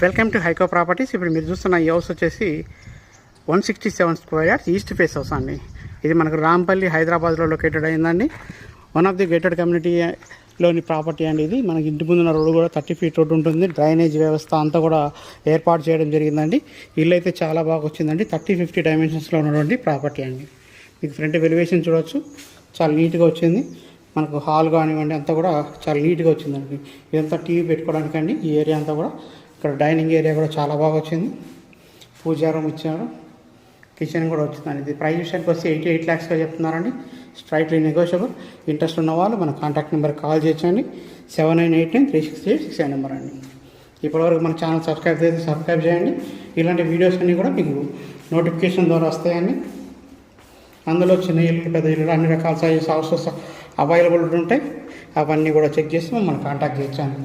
Welcome to హైకో properties. ఇప్పుడు మీరు చూస్తున్న ఈ హౌస్ వచ్చేసి 167 square yards east face house అండి. ఇది మనకు రాంపల్లి హైదరాబాద్లో లొకేటెడ్ అయిందండి. వన్ ఆఫ్ ది గేటెడ్ కమ్యూనిటీలోని ప్రాపర్టీ అండి. ఇది మనకి ఇంటి ముందున్న రోడ్డు కూడా 30 ఫీట్ రోడ్డు ఉంటుంది. డ్రైనేజ్ వ్యవస్థ అంతా కూడా ఏర్పాటు చేయడం జరిగిందండి. ఇల్లు అయితే చాలా బాగా వచ్చిందండి. 30-50 డైమెన్షన్స్లో ఉన్నటువంటి ప్రాపర్టీ అండి. మీకు ఫ్రంట్ ఎలివేషన్ చూడవచ్చు, చాలా నీట్గా వచ్చింది. మనకు హాల్ కానివ్వండి అంతా కూడా చాలా నీట్గా వచ్చిందండి. ఇదంతా టీవీ పెట్టుకోవడానికి అండి. ఈ ఏరియా అంతా కూడా ఇక్కడ డైనింగ్ ఏరియా కూడా చాలా బాగా వచ్చింది. పూజా రూమ్ ఇచ్చారు, కిచెన్ కూడా వచ్చిందండి. ఇది ప్రైస్ విషయానికి వస్తే 88 lakhsగా చెప్తున్నారండి. Straightly negotiable. ఇంట్రెస్ట్ ఉన్న వాళ్ళు మన కాంటాక్ట్ నెంబర్కి కాల్ చేయొచ్చండి. 79893636 నెంబర్ అండి. ఇప్పటివరకు మన ఛానల్ సబ్స్క్రైబ్ చేయండి. ఇలాంటి వీడియోస్ అన్నీ కూడా మీకు నోటిఫికేషన్ ద్వారా వస్తాయండి. అందులో చిన్న ఇల్లు, పెద్ద ఇల్లు, అన్ని రకాల సైజెస్ హౌసెస్ అవైలబుల్ ఉంటాయి. అవన్నీ కూడా చెక్ చేసి మనం కాంటాక్ట్ చేయొచ్చండి.